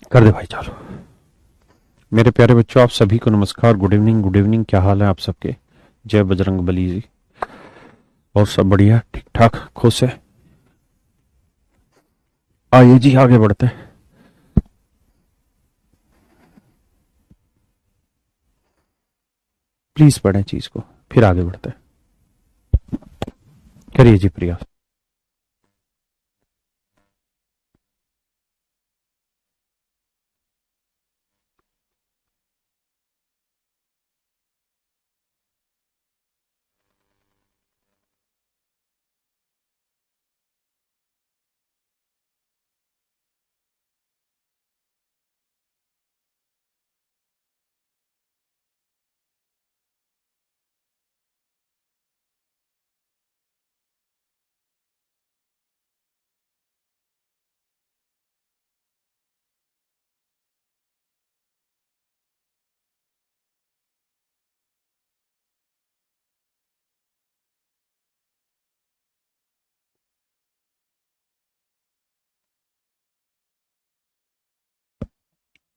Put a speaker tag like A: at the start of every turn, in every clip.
A: कर दे भाई चालू। मेरे प्यारे बच्चों, आप सभी को नमस्कार। Good evening, good evening. क्या हाल है आप सबके? जय बजरंग बली जी। और सब बढ़िया, ठीक ठाक, खुश है? आइए जी, आगे बढ़ते हैं। प्लीज पढ़ें चीज को, फिर आगे बढ़ते हैं। करिए जी प्रयास।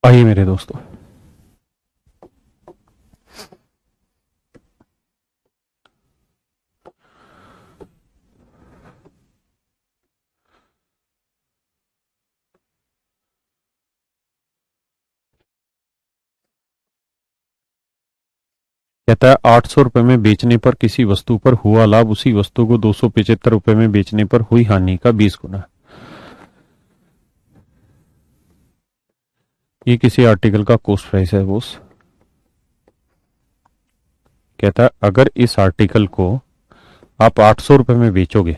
A: आइए मेरे दोस्तों, कहता है 800 रुपए में बेचने पर किसी वस्तु पर हुआ लाभ उसी वस्तु को 275 रुपए में बेचने पर हुई हानि का 20 गुना। ये किसी आर्टिकल का कॉस्ट प्राइस है बोस। कहता है अगर इस आर्टिकल को आप 800 रुपए में बेचोगे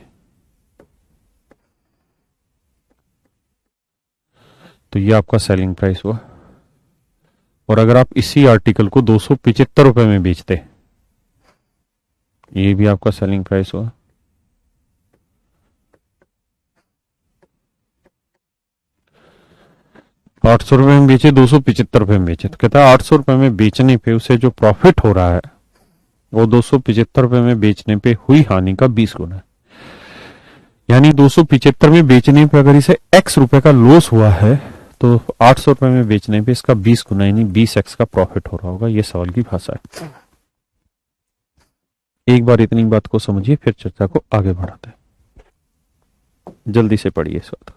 A: तो ये आपका सेलिंग प्राइस हुआ। और अगर आप इसी आर्टिकल को 275 रुपए में बेचते, ये भी आपका सेलिंग प्राइस हुआ। 800 रुपए में बेचे, 275 रुपए में बेचे, तो कहता है 800 रुपए में बेचने पे उसे जो प्रॉफिट हो रहा है वो 275 रुपए में बेचने पे हुई हानि का 20 गुना है। यानी 275 में बेचने पे अगर इसे एक्स रुपए का लॉस हुआ है तो 800 रुपए में बेचने पे इसका 20 गुना यानी 20x का प्रॉफिट हो रहा होगा। ये सवाल की भाषा है। एक बार इतनी बात को समझिए, फिर चर्चा को आगे बढ़ाते हैं। जल्दी से पढ़िए इस बात।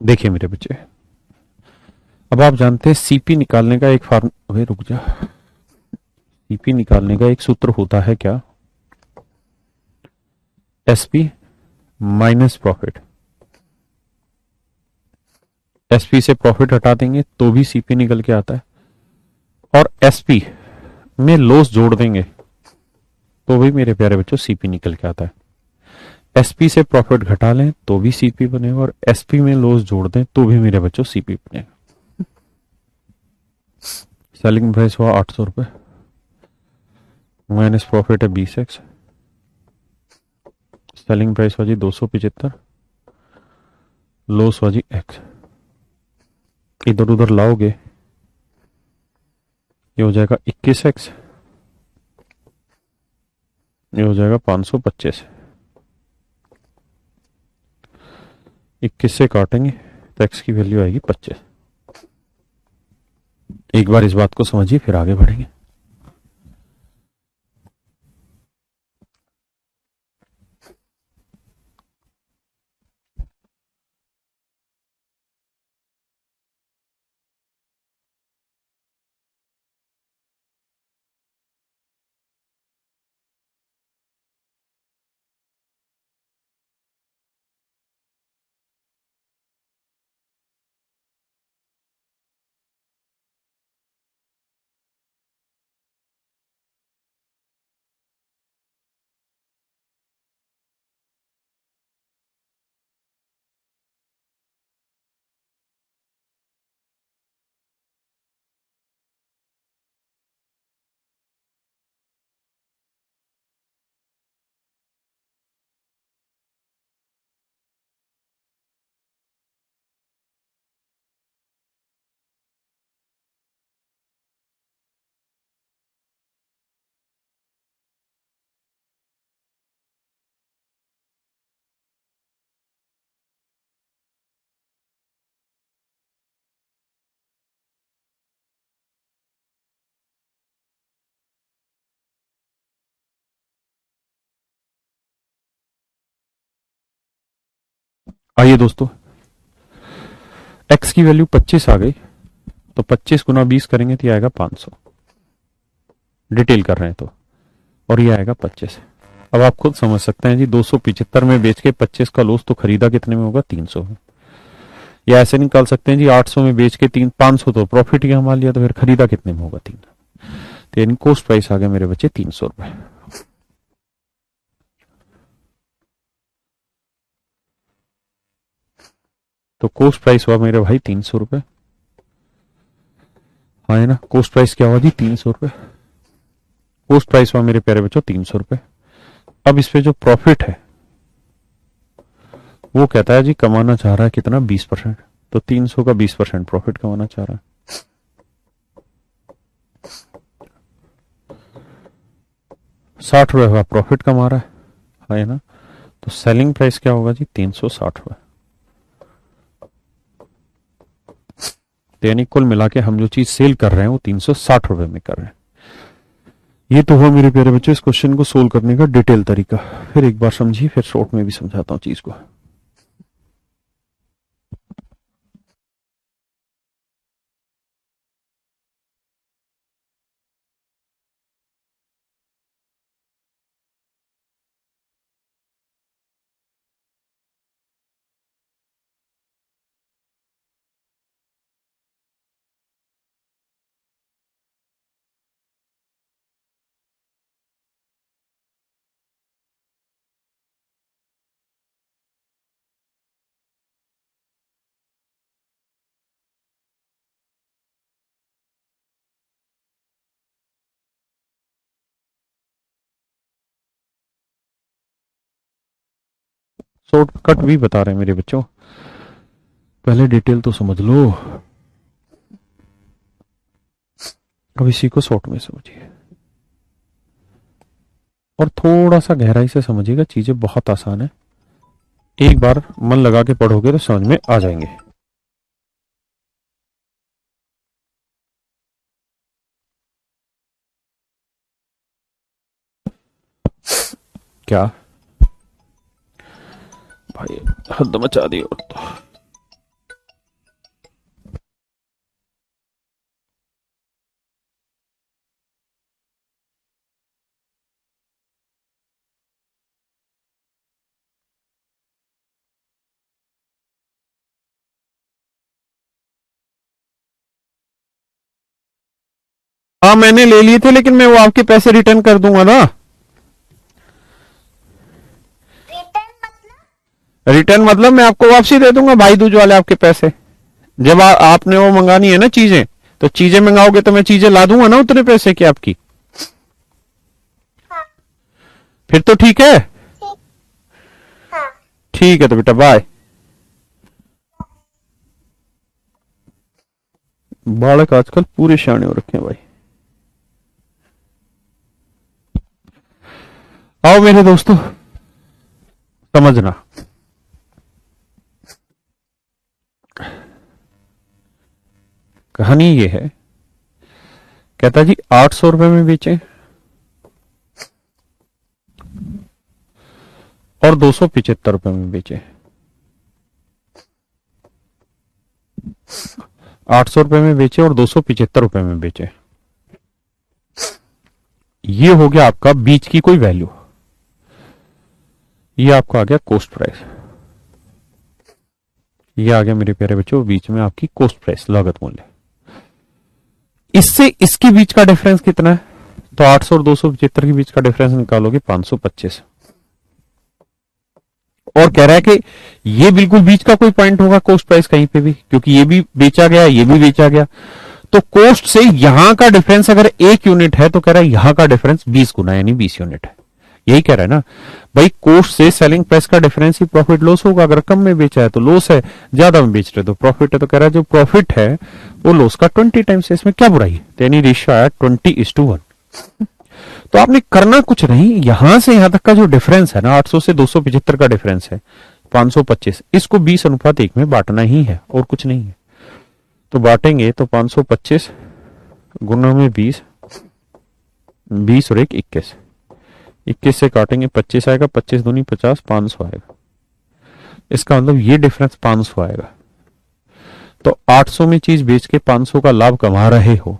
A: देखिए मेरे बच्चे, अब आप जानते हैं सीपी निकालने का एक फार्म, अबे रुक जा। सीपी निकालने का एक सूत्र होता है क्या? SP minus profit. एसपी से प्रॉफिट हटा देंगे तो भी सीपी निकल के आता है, और एसपी में लॉस जोड़ देंगे तो भी मेरे प्यारे बच्चों सीपी निकल के आता है। एसपी से प्रॉफिट घटा लें तो भी सीपी बनेगा, और एसपी में लॉस जोड़ दें तो भी मेरे बच्चों सीपी बनेगा। सेलिंग प्राइस हुआ 800 रुपए, माइनस प्रॉफिट है 20x, सेलिंग प्राइस हुआ जी 275, लॉस हुआ जी x। इधर उधर लाओगे ये हो जाएगा 21x, ये हो जाएगा 525। 21 से काटेंगे तो x की वैल्यू आएगी 25। एक बार इस बात को समझिए, फिर आगे बढ़ेंगे। आइए दोस्तों, x की वैल्यू 25 आ गई, तो 25 गुना 20 करेंगे तो ये आएगा 500, डिटेल कर रहे हैं तो, और ये आएगा 25। अब आप खुद समझ सकते हैं जी, 275 में बेच के 25 का लॉस, तो खरीदा कितने में होगा? 300 में। या ऐसे निकाल सकते हैं जी, 800 में बेच के 500 तो प्रॉफिट ही कमा लिया, तो फिर खरीदा कितने में होगा? 3। तो यानी कॉस्ट प्राइस आ गया मेरे बच्चे 300 रुपए। तो कॉस्ट प्राइस हुआ मेरे भाई 300 रुपए, हाँ है ना। कॉस्ट प्राइस क्या हुआ जी? 300 रुपए। कॉस्ट प्राइस हुआ मेरे प्यारे बच्चों 300 रुपए। अब इस पे जो प्रॉफिट है वो कहता है जी कमाना चाह रहा है कितना? 20%। तो 300 का 20% प्रॉफिट कमाना चाह रहा है। 60 रुपए का प्रॉफिट कमा रहा है ना। तो सेलिंग प्राइस क्या होगा जी? 360 रुपए। तो यानी कुल मिला के हम जो चीज सेल कर रहे हैं वो 360 रुपए में कर रहे हैं। ये तो हुआ मेरे प्यारे बच्चों इस क्वेश्चन को सोल्व करने का डिटेल तरीका। फिर एक बार समझिए, फिर शॉर्ट में भी समझाता हूं चीज को। शॉर्टकट भी बता रहे हैं मेरे बच्चों, पहले डिटेल तो समझ लो, अब इसी को शॉर्ट में समझिए और थोड़ा सा गहराई से समझिएगा। चीजें बहुत आसान है, एक बार मन लगा के पढ़ोगे तो समझ में आ जाएंगे। क्या भाई, हद मचा दी और तो। हाँ मैंने ले लिए थे, लेकिन मैं वो आपके पैसे रिटर्न कर दूंगा ना। रिटर्न मतलब मैं आपको वापसी दे दूंगा भाई दूज वाले आपके पैसे। जब आपने वो मंगानी है ना चीजें, तो चीजें मंगाओगे तो मैं चीजें ला दूंगा ना उतने पैसे की आपकी। फिर तो ठीक है। ठीक है तो बेटा बाय। बालक आजकल पूरे शाने हो रखे हैं भाई। आओ मेरे दोस्तों समझना, कहानी ये है, कहता जी 800 रुपए में बेचे और 275 रुपए में बेचे। 800 रुपए में बेचे और 275 रुपए में बेचे। ये हो गया आपका बीच की कोई वैल्यू, ये आपका आ गया कॉस्ट प्राइस। ये आ गया मेरे प्यारे बच्चों बीच में आपकी कॉस्ट प्राइस, लागत मूल्य। इससे इसके बीच का डिफरेंस कितना है? तो 800 और 275 के बीच का डिफरेंस निकालोगे 525। और कह रहा है कि ये बिल्कुल बीच का कोई पॉइंट होगा कॉस्ट प्राइस कहीं पे भी, क्योंकि ये भी बेचा गया ये भी बेचा गया। तो कॉस्ट से यहां का डिफरेंस अगर 1 यूनिट है तो कह रहा है यहां का डिफरेंस 20 गुना यानी 20 यूनिट है। यही कह रहा है ना भाई, कॉस्ट से सेलिंग प्राइस का डिफरेंस ही प्रॉफिट लॉस होगा। अगर कम में बेचा है तो लॉस है, ज्यादा में बेच रहे तो प्रॉफिट है। तो कह रहा है जो प्रॉफिट है वो लॉस का 20 टाइम्स है, इसमें क्या बुराई है? यानी रेशियो आया 20:1। तो आपने करना कुछ नहीं, यहां से यहां तक का जो डिफरेंस है ना, 800 से 275 का डिफरेंस है 525, इसको 20:1 में बांटना ही है और कुछ नहीं है। तो बांटेंगे तो 525 गुना में 20, 20 और 1 21, 21 से काटेंगे 25 आएगा, 25 दूनी 50, 500 आएगा। इसका मतलब ये डिफरेंस 500 आएगा। तो 800 में चीज बेच के 500 का लाभ कमा रहे हो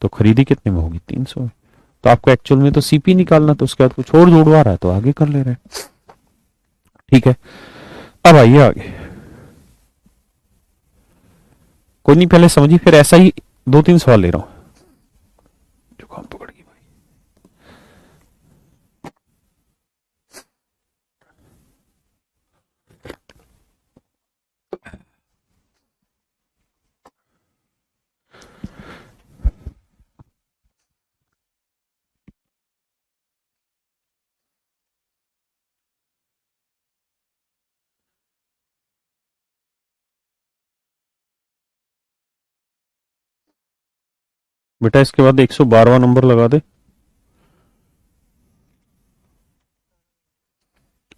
A: तो खरीदी कितने में होगी? 300 में। तो आपको एक्चुअल में तो सीपी निकालना, तो उसके बाद कुछ और जोड़वा रहा है तो आगे कर ले रहे हैं। ठीक है, अब आइए आगे। कोई नहीं, पहले समझिए, फिर ऐसा ही 2-3 सवाल ले रहा हूं। जुकाम पकड़ गई भाई। बेटा इसके बाद 112वां नंबर लगा दे,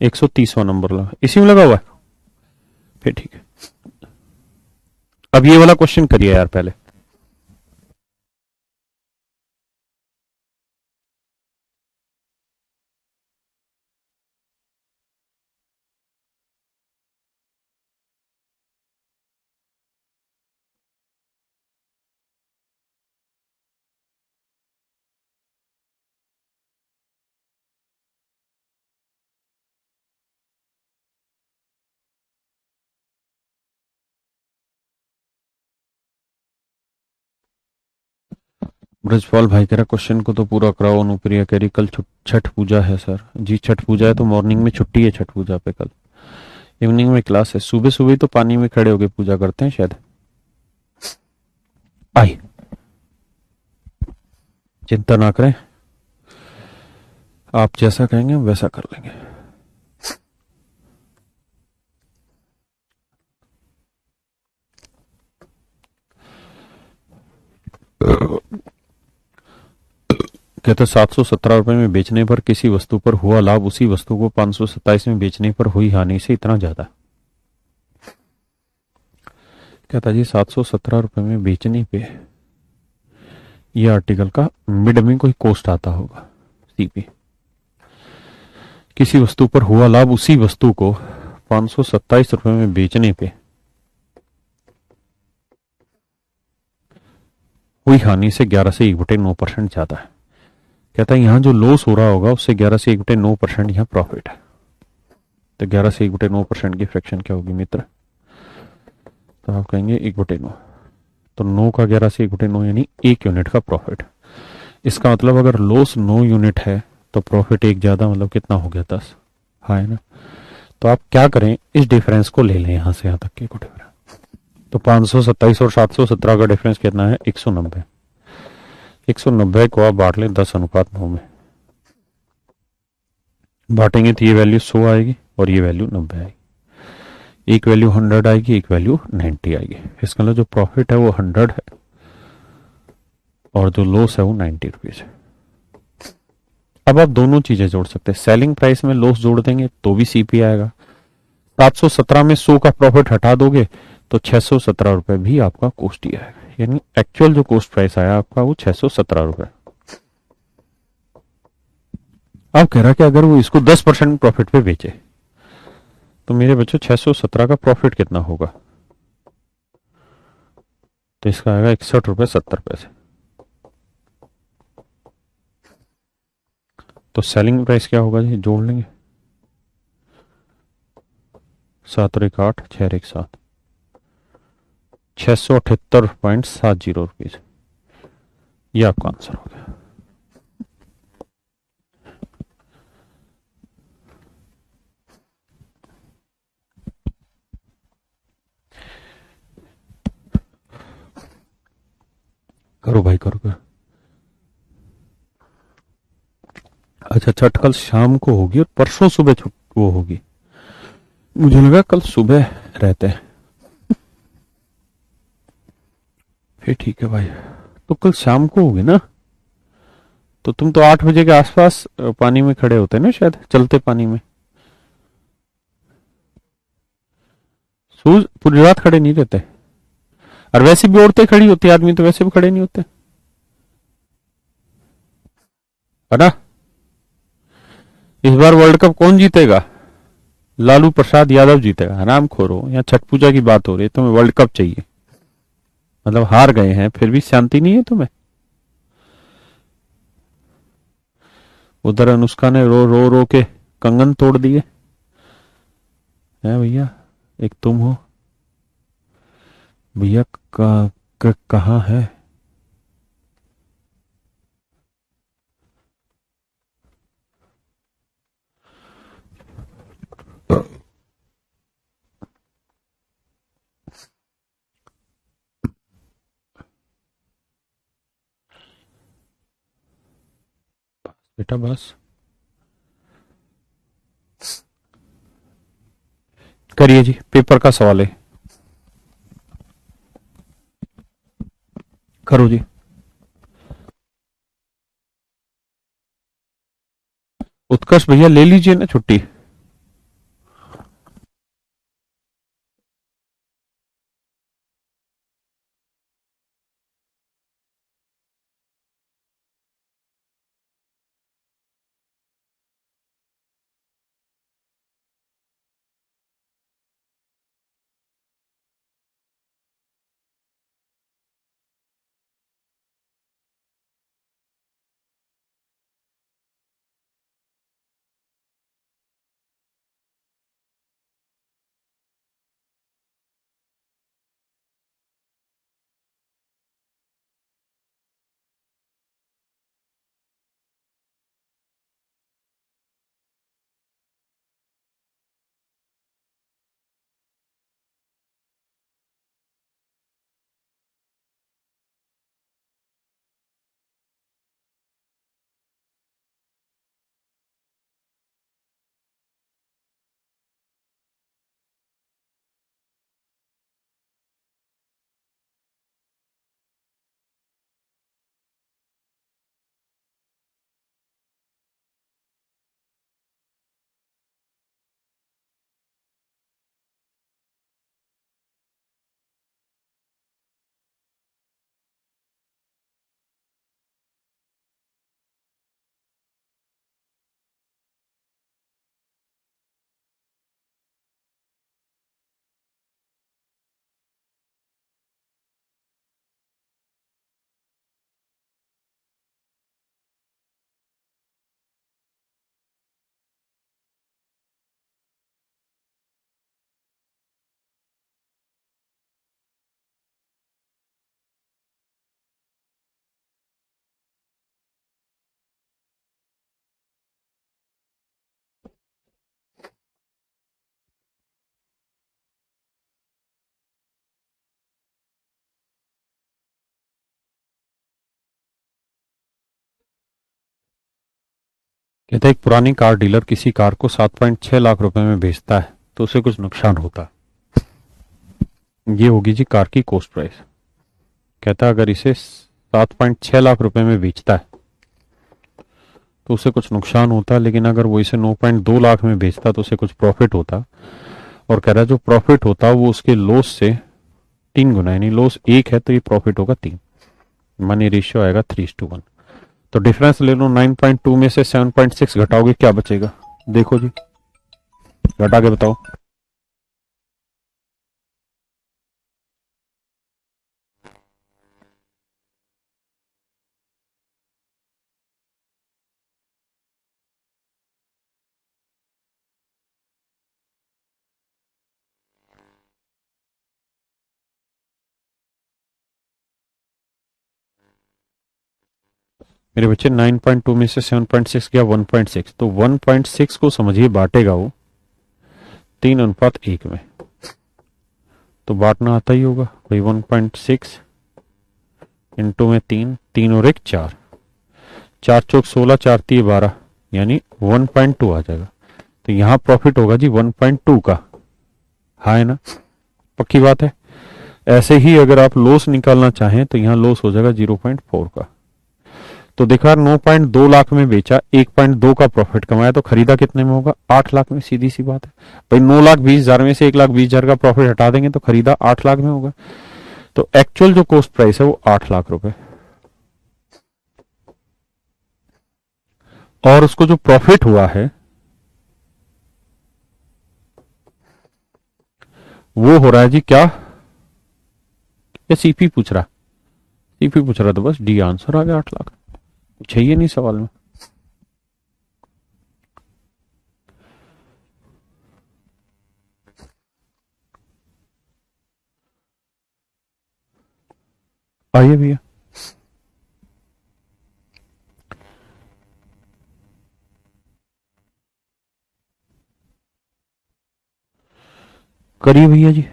A: 130वां नंबर लगा, इसी में लगा हुआ है फिर ठीक है। अब ये वाला क्वेश्चन करिए यार पहले। ब्रजपाल भाई कह रहा क्वेश्चन को तो पूरा कराओ। अनुप्रिया कह रही कल छठ पूजा है सर। जी छठ पूजा है तो मॉर्निंग में छुट्टी है छठ पूजा पे, कल इवनिंग में क्लास है। सुबह सुबह तो पानी में खड़े होके पूजा करते हैं शायद। आई चिंता ना करें, आप जैसा कहेंगे हम वैसा कर लेंगे। कहते 717 रुपए में बेचने पर किसी वस्तु पर हुआ लाभ उसी वस्तु को 527 में बेचने पर हुई हानि से इतना ज्यादा। कहता जी 717 रुपए में बेचने पे ये आर्टिकल का मिड में कोई कॉस्ट आता होगा, सीपी। किसी वस्तु पर हुआ लाभ उसी वस्तु को 527 रुपए में बेचने पे हुई हानि से 11 से 1/9% ज्यादा है। कहता है यहां जो लॉस हो रहा होगा उससे 11 से 1/9% यहां प्रॉफिट है। तो 11 से 1/9% की फ्रैक्शन क्या होगी मित्र? तो आप कहेंगे 1/9, तो 9 का 11 से 1/9 यानी 1 यूनिट का प्रॉफिट। इसका मतलब अगर लॉस 9 यूनिट है तो प्रॉफिट एक ज्यादा, मतलब कितना हो गया 10। हाँ है ना? तो आप क्या करें, इस डिफरेंस को ले लें यहां से यहां तक के को डिफरेंस। तो 527 और 717 का डिफरेंस कितना है? 190। 190 को आप बांट लें 10:9 में बांटेंगे तो ये वैल्यू 100 आएगी और ये वैल्यू 90 आएगी। एक वैल्यू 100 आएगी, एक वैल्यू 90 आएगी। इसका मतलब जो प्रॉफिट है वो 100 है और जो लॉस है वो 90 रुपीज है। अब आप दोनों चीजें जोड़ सकते हैं। सेलिंग प्राइस में लॉस जोड़ देंगे तो भी सीपी आएगा। 717 में 100 का प्रॉफिट हटा दोगे तो 617 रुपए भी आपका कॉस्ट ही आएगा। यानी एक्चुअल जो कॉस्ट प्राइस आया आपका वो 617 रुपए। अब कह रहा कि अगर वो इसको 10% प्रॉफिट पे बेचे तो मेरे बच्चों 617 का प्रॉफिट कितना होगा? तो इसका आएगा 61.70 रुपए। तो सेलिंग प्राइस क्या होगा जी? जोड़ लेंगे 7 और 1 8, 6 और 1 7, 678.70 रुपीज। ये आपका आंसर हो गया। करो भाई करो करो। अच्छा छठ कल शाम को होगी और परसों सुबह वो होगी। मुझे लगा कल सुबह रहते हैं। फिर ठीक है भाई, तो कल शाम को होगी ना? तो तुम तो 8 बजे के आसपास पानी में खड़े होते ना शायद, चलते पानी में। सूझ पूरी रात खड़े नहीं रहते। और वैसे भी औरतें खड़ी होती, आदमी तो वैसे भी खड़े नहीं होते, है ना? इस बार वर्ल्ड कप कौन जीतेगा? लालू प्रसाद यादव जीतेगा, हराम खोरो, यहाँ छठ पूजा की बात हो रही है, तुम्हें वर्ल्ड कप चाहिए, मतलब हार गए हैं फिर भी शांति नहीं है तुम्हें। उधर अनुष्का ने रो रो रो के कंगन तोड़ दिए हैं भैया, एक तुम हो भैया, कहाँ है। बेटा बस करिए जी, पेपर का सवाल है, करो जी। उत्कर्ष भैया ले लीजिए ना छुट्टी। कहते एक पुरानी कार डीलर किसी कार को 7.6 लाख रुपए में बेचता है तो उसे कुछ नुकसान होता है, ये होगी जी कार की कॉस्ट प्राइस। कहता अगर इसे 7.6 लाख रुपए में बेचता है तो उसे कुछ नुकसान होता, लेकिन अगर वो इसे 9.2 लाख में बेचता तो उसे कुछ प्रॉफिट होता। और कह रहा है जो प्रॉफिट होता वो उसके लॉस से 3 गुना, यानी लॉस 1 है तो ये प्रॉफिट होगा 3, मनी रेशियो आएगा 3:1। तो डिफरेंस ले लो, 9.2 में से 7.6 घटाओगे क्या बचेगा, देखो जी, घटा के बताओ। मेरे बच्चे 9.2 में से 7.6 गया 1.6, तो 1.6 को समझिए बांटेगा वो 3:1 में, तो बांटना आता ही होगा भाई। 1.6 इंटू में 3, 3 और 1 4, 4 चौक 16, 4 3 12, यानी 1.2 आ जाएगा। तो यहाँ प्रॉफिट होगा जी 1.2 का, हाँ है ना, पक्की बात है। ऐसे ही अगर आप लॉस निकालना चाहें तो यहाँ लॉस हो जाएगा 0.4 का। तो देखा 9.2 लाख में बेचा, 1.2 का प्रॉफिट कमाया, तो खरीदा कितने में होगा, 8 लाख में, सीधी सी बात है भाई। 9,20,000 में से 1,20,000 का प्रॉफिट हटा देंगे तो खरीदा 8 लाख में होगा। तो एक्चुअल जो कॉस्ट प्राइस है वो 8 लाख रुपए, और उसको जो प्रॉफिट हुआ है वो हो रहा है जी क्या, या सीपी पूछ रहा, सीपी पूछ रहा, तो बस डी आंसर आ गया, 8 लाख। चाहिए नहीं सवाल में। आइए भैया, करिए भैया जी।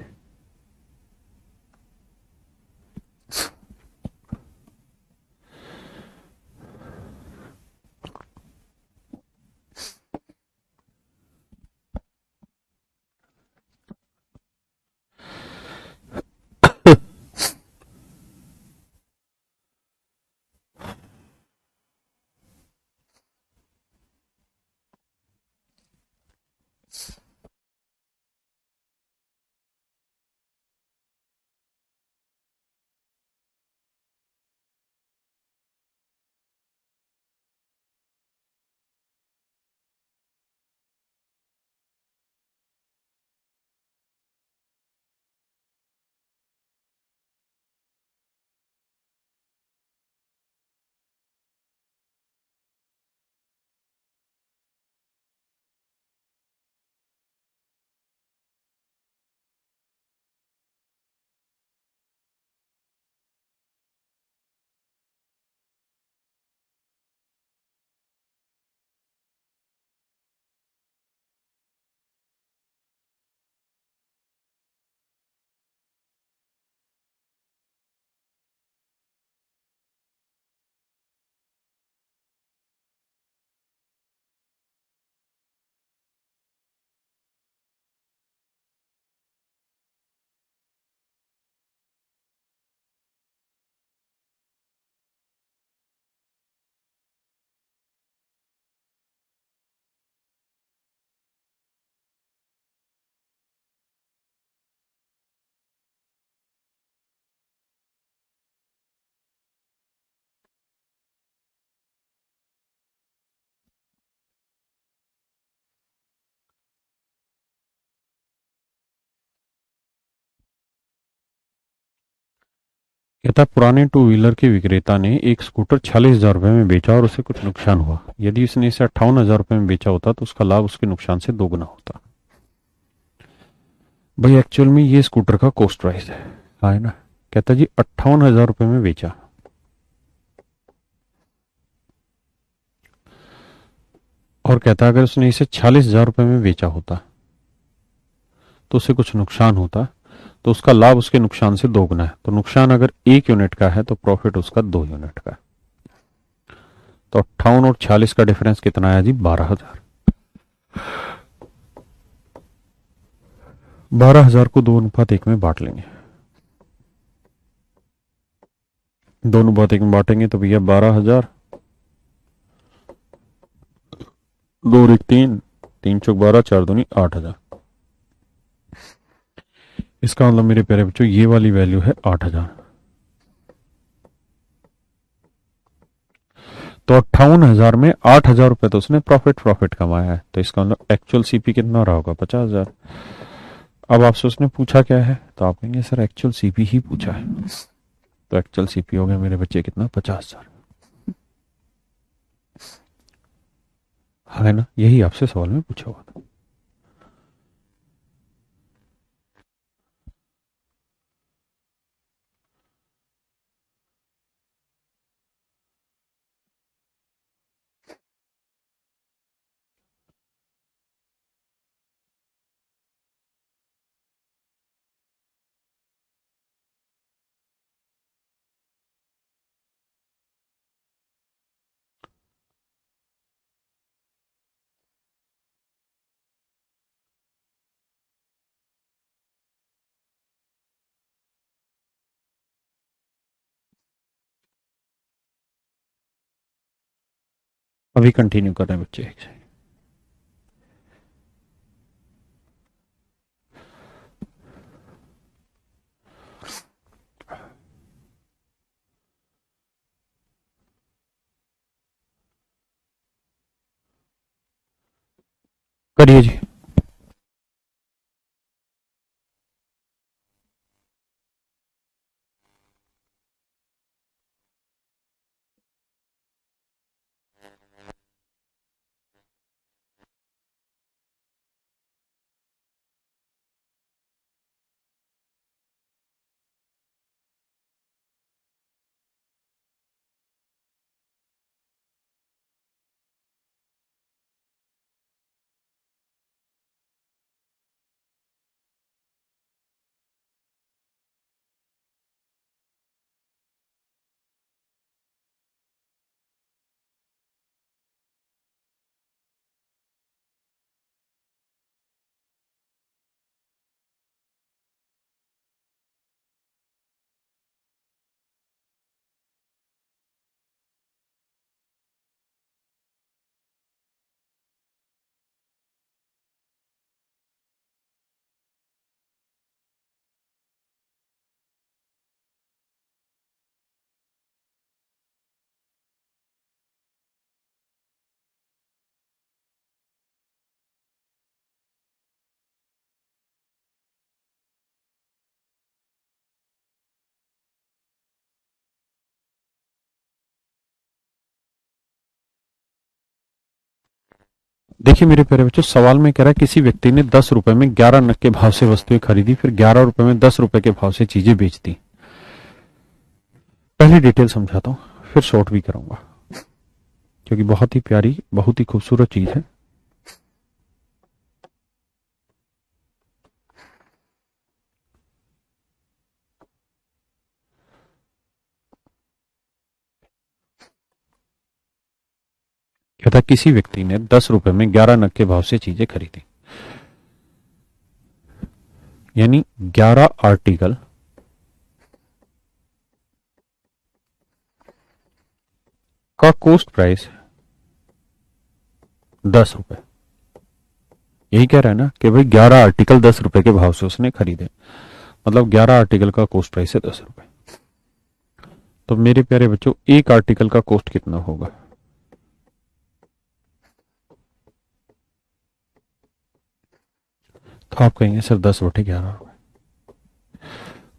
A: कहता है, पुराने टू व्हीलर के विक्रेता ने एक स्कूटर 40,000 रुपए में बेचा और उसे कुछ नुकसान हुआ। यदि उसने इसे 58,000 रुपए में बेचा होता तो उसका लाभ उसके नुकसान से दोगुना होता। भाई एक्चुअल में ये स्कूटर का कॉस्ट प्राइस है ना। कहता जी 58,000 रुपए में बेचा, और कहता अगर उसने इसे 40,000 रुपए में बेचा होता तो उसे कुछ नुकसान होता, तो उसका लाभ उसके नुकसान से दोगुना है। तो नुकसान अगर 1 यूनिट का है तो प्रॉफिट उसका 2 यूनिट का है। तो 58 और 40 का डिफरेंस कितना आया जी, 12,000। 12,000 को 2:1 में बांट लेंगे, 2:1 में बांटेंगे तो भैया 12,000, 2 और 1 3, 3 चौक 12, 4 दूनी 8,000। इसका मतलब मेरे प्यारे बच्चों ये वाली वैल्यू है 8,000। तो 58,000 में 8,000 रुपए तो उसने प्रॉफिट प्रॉफिट कमाया है, तो इसका मतलब एक्चुअल सीपी कितना रहा होगा, 50,000। अब आपसे उसने पूछा क्या है, तो आप कहेंगे सर एक्चुअल सीपी ही पूछा है। तो एक्चुअल सीपी हो गया मेरे बच्चे कितना, 50,000। है ना, यही आपसे सवाल में पूछा हुआ था। अभी कंटिन्यू कर रहे हैं बच्चे। करिए जी। देखिए मेरे प्यारे बच्चों, सवाल में कह रहा है किसी व्यक्ति ने 10 रुपए में 11 नग के भाव से वस्तुएं खरीदी, फिर 11 रुपए में 10 रुपए के भाव से चीजें बेच दी। पहले डिटेल समझाता हूं, फिर शॉर्ट भी कराऊंगा, क्योंकि बहुत ही प्यारी, बहुत ही खूबसूरत चीज है। कहता किसी व्यक्ति ने 10 रुपए में 11 नग के भाव से चीजें खरीदी, यानी 11 आर्टिकल का कॉस्ट प्राइस 10 रुपए। यही कह रहा है ना कि भाई 11 आर्टिकल 10 रुपए के भाव से उसने खरीदे, मतलब 11 आर्टिकल का कॉस्ट प्राइस है 10 रुपए। तो मेरे प्यारे बच्चों, एक आर्टिकल का कॉस्ट कितना होगा? तो आप कहेंगे सर 10/11 रुपए।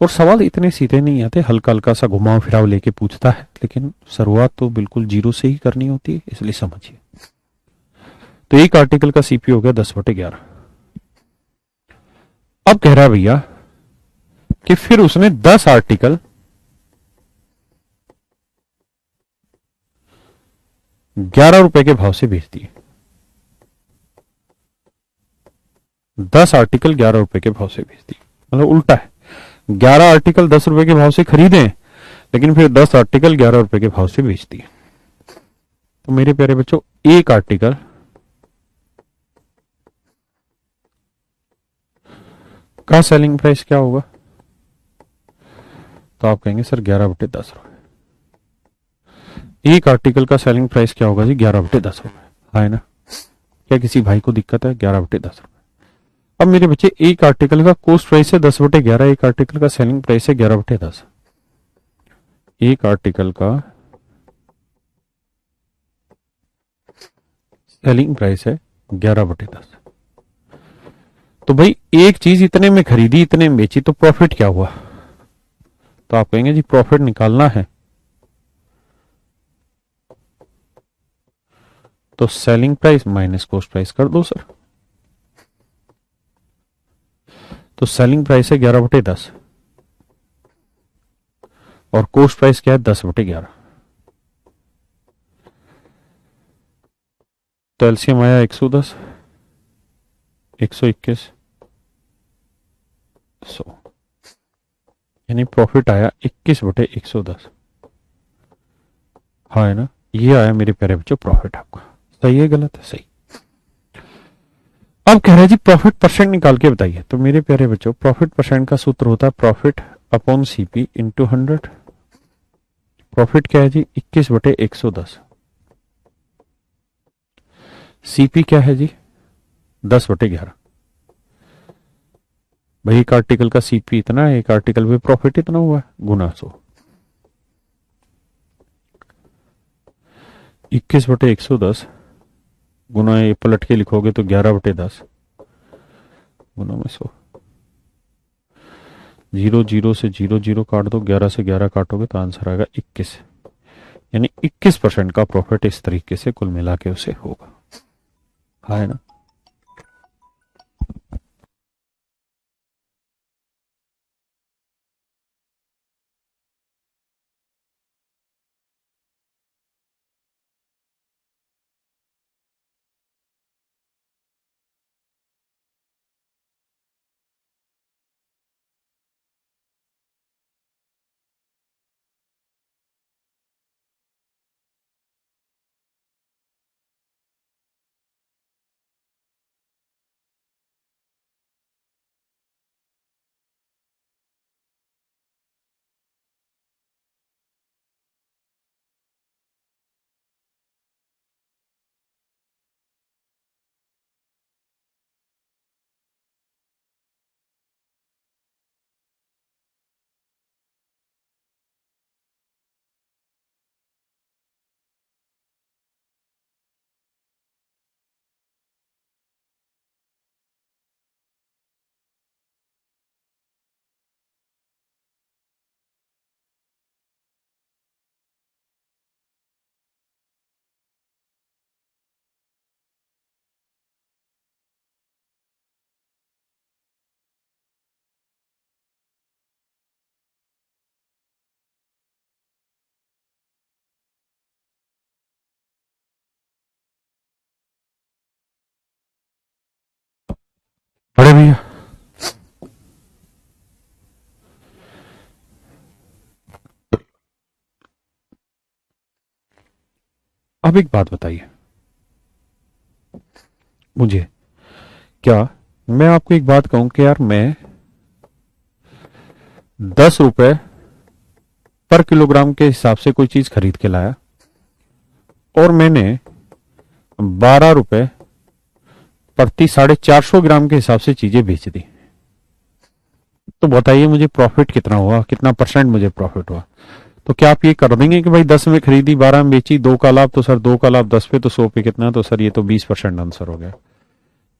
A: और सवाल इतने सीधे नहीं आते, हल्का हल्का सा घुमाव फिराव लेके पूछता है, लेकिन शुरुआत तो बिल्कुल जीरो से ही करनी होती है, इसलिए समझिए। तो एक आर्टिकल का सीपी हो गया 10/11। अब कह रहा है भैया कि फिर उसने 10 आर्टिकल 11 रुपए के भाव से बेच दिए। 10 आर्टिकल 11 रुपए के भाव से बेच दिए, मतलब उल्टा है। 11 आर्टिकल 10 रुपए के भाव से खरीदे, लेकिन फिर 10 आर्टिकल 11 रुपए के भाव से बेच दिए। तो मेरे प्यारे बच्चों, एक आर्टिकल का सेलिंग प्राइस क्या होगा? तो आप कहेंगे सर 11/10 रुपए। एक आर्टिकल का सेलिंग प्राइस क्या होगा जी? 11/10 रुपए। है ना? क्या किसी भाई को दिक्कत है? 11/10 रुपए। अब मेरे बच्चे, एक आर्टिकल का कॉस्ट प्राइस है 10/11, एक आर्टिकल का सेलिंग प्राइस है 11/10। एक आर्टिकल का सेलिंग प्राइस है 11/10। तो भाई एक चीज इतने में खरीदी, इतने में बेची, तो प्रॉफिट क्या हुआ? तो आप कहेंगे जी प्रॉफिट निकालना है तो selling price minus cost price कर दो सर। तो सेलिंग प्राइस है 11/10 और कॉस्ट प्राइस क्या है? 10/11। तो एलसीएम आया 110, 121, 100, यानी प्रॉफिट आया 21/110। हाँ है ना? ये आया मेरे प्यारे बच्चों प्रॉफिट आपका। सही है गलत है? सही। अब कह रहे हैं जी प्रॉफिट परसेंट निकाल के बताइए। तो मेरे प्यारे बच्चों, प्रॉफिट परसेंट का सूत्र होता है profit upon CP into 100। Profit क्या है जी? 21/110। सीपी क्या है जी? 10/11। भाई एक आर्टिकल का सीपी इतना है, एक आर्टिकल पे प्रॉफिट इतना हुआ है, गुना 100। 21/110 गुना, ये पलट के लिखोगे तो 11/10 गुना में 100। 0 0 से 0 0 काट दो, 11 से 11 काटोगे तो आंसर आएगा 21। यानी 21% का प्रॉफिट इस तरीके से कुल मिला के उसे होगा। हाँ है ना? बड़े भैया, अब एक बात बताइए मुझे, क्या मैं आपको एक बात कहूं कि यार मैं 10 रुपए पर किलोग्राम के हिसाब से कोई चीज खरीद के लाया और मैंने 12 रुपए प्रति 450 ग्राम के हिसाब से चीजें बेच दी, तो बताइए मुझे प्रॉफिट कितना हुआ, कितना परसेंट मुझे प्रॉफिट हुआ? तो क्या आप ये कर देंगे कि भाई 10 में खरीदी 12 में बेची, 2 का लाभ, तो सर 2 का लाभ 10 पे तो 100 पे कितना, तो सर ये तो 20% आंसर हो गया।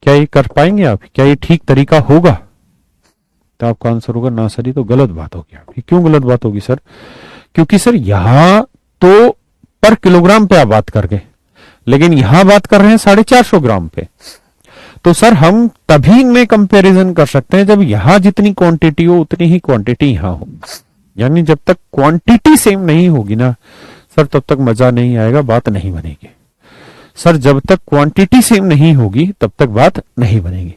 A: क्या ये कर पाएंगे आप? क्या ये ठीक तरीका होगा? तो आपका आंसर होगा ना सर, ये तो गलत बात होगी। आपकी क्यों गलत बात होगी सर? क्योंकि सर यहां तो पर किलोग्राम पे आप बात करके, लेकिन यहां बात कर रहे हैं 450 ग्राम पे। तो सर हम तभी में कंपैरिजन कर सकते हैं जब यहां जितनी क्वांटिटी हो उतनी ही क्वांटिटी यहां हो। यानी जब तक क्वांटिटी सेम नहीं होगी ना सर, तब तक मजा नहीं आएगा, बात नहीं बनेगी। सर जब तक क्वांटिटी सेम नहीं होगी तब तक बात नहीं बनेगी।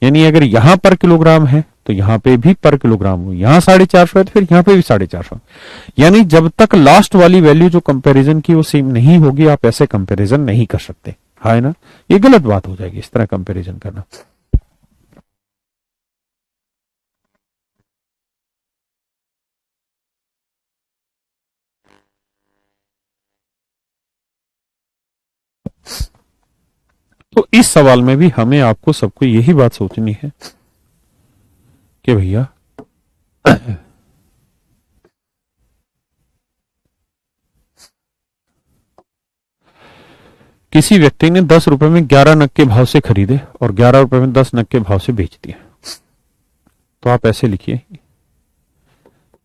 A: यानी अगर यहां पर किलोग्राम है तो यहां पे भी पर किलोग्राम हो, यहां 450 है तो फिर यहां पे भी 450। यानी जब तक लास्ट वाली वैल्यू जो कंपैरिजन की वो सेम नहीं होगी, आप ऐसे कंपैरिजन नहीं कर सकते। हाँ है ना? ये गलत बात हो जाएगी इस तरह कंपैरिजन करना। तो इस सवाल में भी हमें आपको सबको यही बात सोचनी है कि भैया किसी व्यक्ति ने 10 रुपए में 11 नग के भाव से खरीदे और 11 रुपए में 10 नग के भाव से बेच दिए। तो आप ऐसे लिखिए,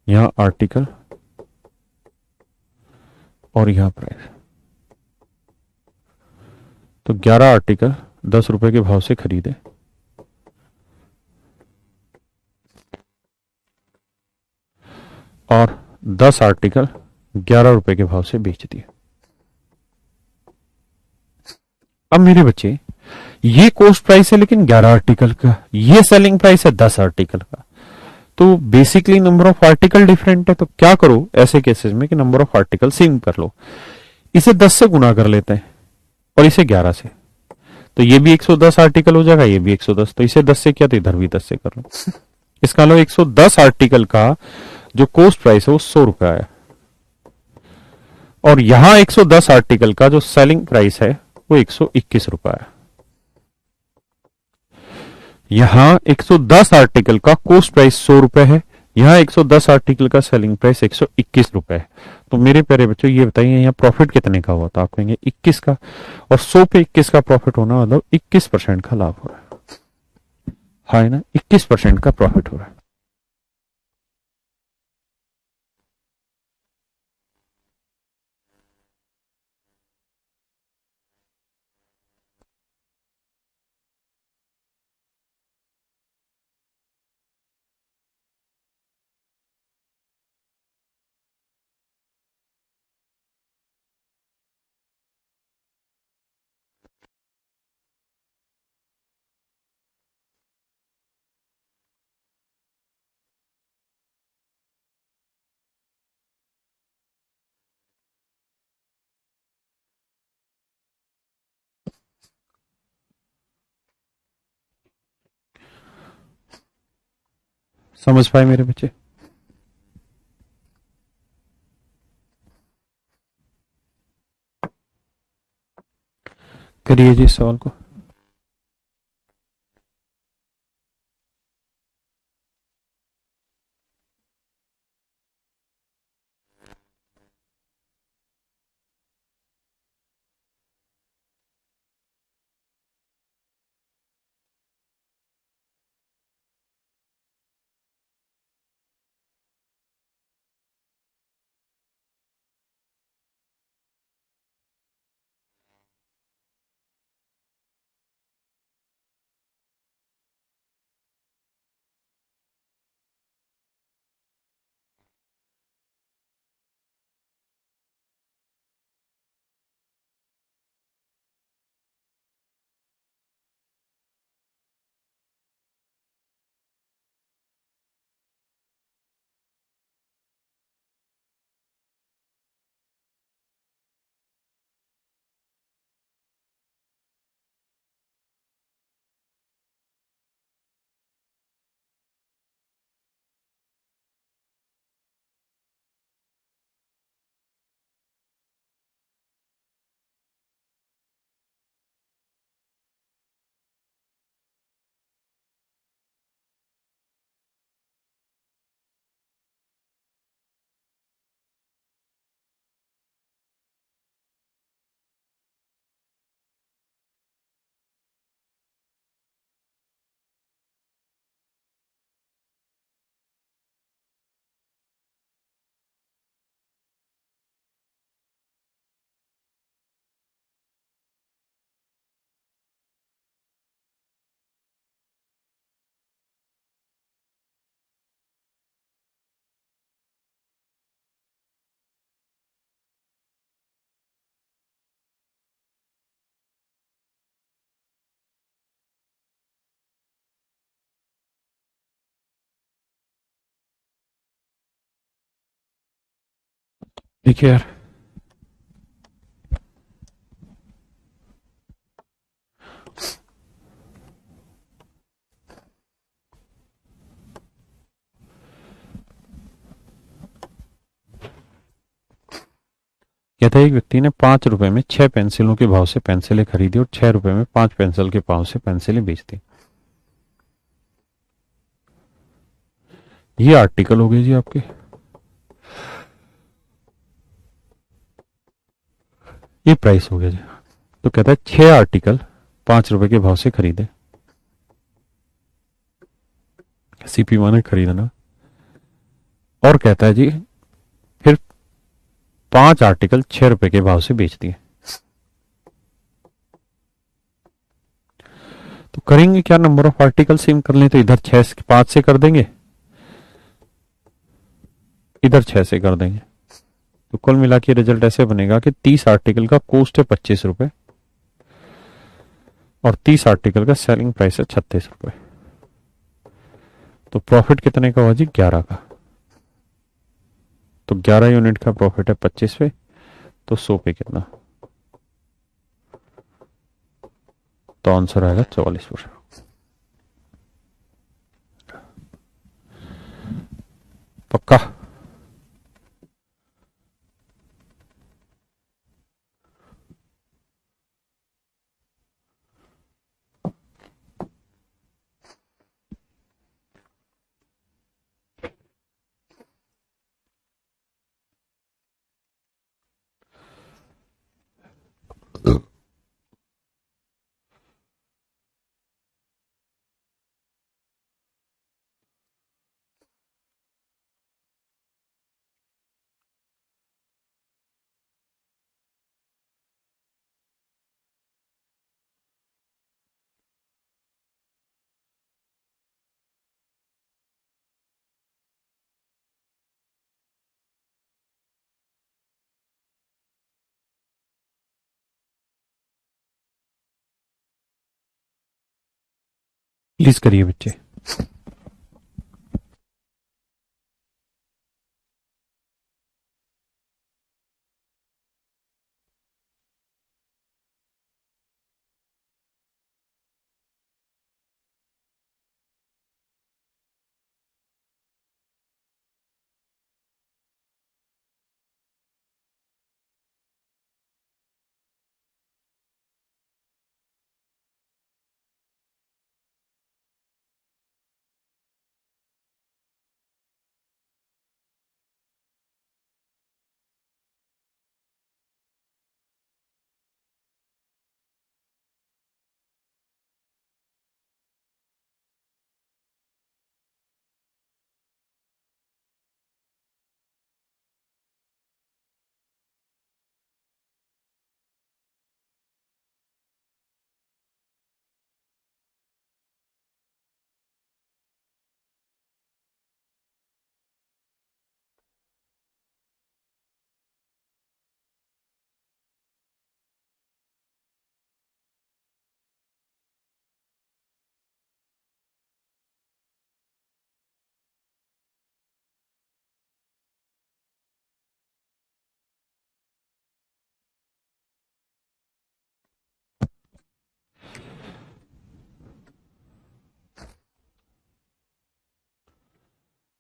A: यहां आर्टिकल और यहां प्राइस। तो 11 आर्टिकल 10 रुपए के भाव से खरीदे और 10 आर्टिकल 11 रुपए के भाव से बेच दिए। अब मेरे बच्चे, ये कॉस्ट प्राइस है लेकिन 11 आर्टिकल का, ये सेलिंग प्राइस है 10 आर्टिकल का। तो basically number of article different है। तो क्या करो ऐसे केसेस में कि नंबर ऑफ आर्टिकल सेम कर लो, इसे 10 से गुना कर लेते हैं और इसे 11 से। तो ये भी 110 आर्टिकल हो जाएगा, ये भी 110। तो इसे 10 से किया तो इधर भी 10 से कर लो। इसका लो 110 आर्टिकल का जो कॉस्ट प्राइस है वो 100 रुपए आया और यहां 110 आर्टिकल का जो सेलिंग प्राइस है वो 121 रुपए आया। यहां 110 आर्टिकल का कॉस्ट प्राइस 100 रुपए है, यहां 110 आर्टिकल का सेलिंग प्राइस 121 रुपए है। तो मेरे प्यारे बच्चों ये बताइए यहाँ प्रॉफिट कितने का हुआ? तो आप कहेंगे 21 का, और 100 पे 21 का प्रॉफिट होना मतलब 21% का लाभ हो रहा है। हाँ है ना? 21% का प्रॉफिट हो रहा है। समझ पाए मेरे बच्चे? करिए जी इस सवाल को। देखिए यार, कहता है एक व्यक्ति ने 5 रुपए में 6 पेंसिलों के भाव से पेंसिलें खरीदी और 6 रुपए में 5 पेंसिल के भाव से पेंसिलें बेच दी। ये आर्टिकल हो गए जी आपके। ये प्राइस हो गया जी। तो कहता है 6 आर्टिकल 5 रुपए के भाव से खरीदे। सीपी माने खरीदना। और कहता है जी फिर 5 आर्टिकल 6 रुपए के भाव से बेच दिए। तो करेंगे क्या, नंबर ऑफ आर्टिकल सेम कर लें, तो इधर 5 से कर देंगे, इधर 6 से कर देंगे। तो कुल मिला के रिजल्ट ऐसे बनेगा कि 30 आर्टिकल का कॉस्ट है 25 रुपए और 30 आर्टिकल का सेलिंग प्राइस है 36 रुपए। तो प्रॉफिट कितने का हुआ जी, 11 का। तो 11 यूनिट का प्रॉफिट है 25 पे, तो 100 पे कितना, तो आंसर आएगा 44%। पक्का। प्लीज करिए बच्चे।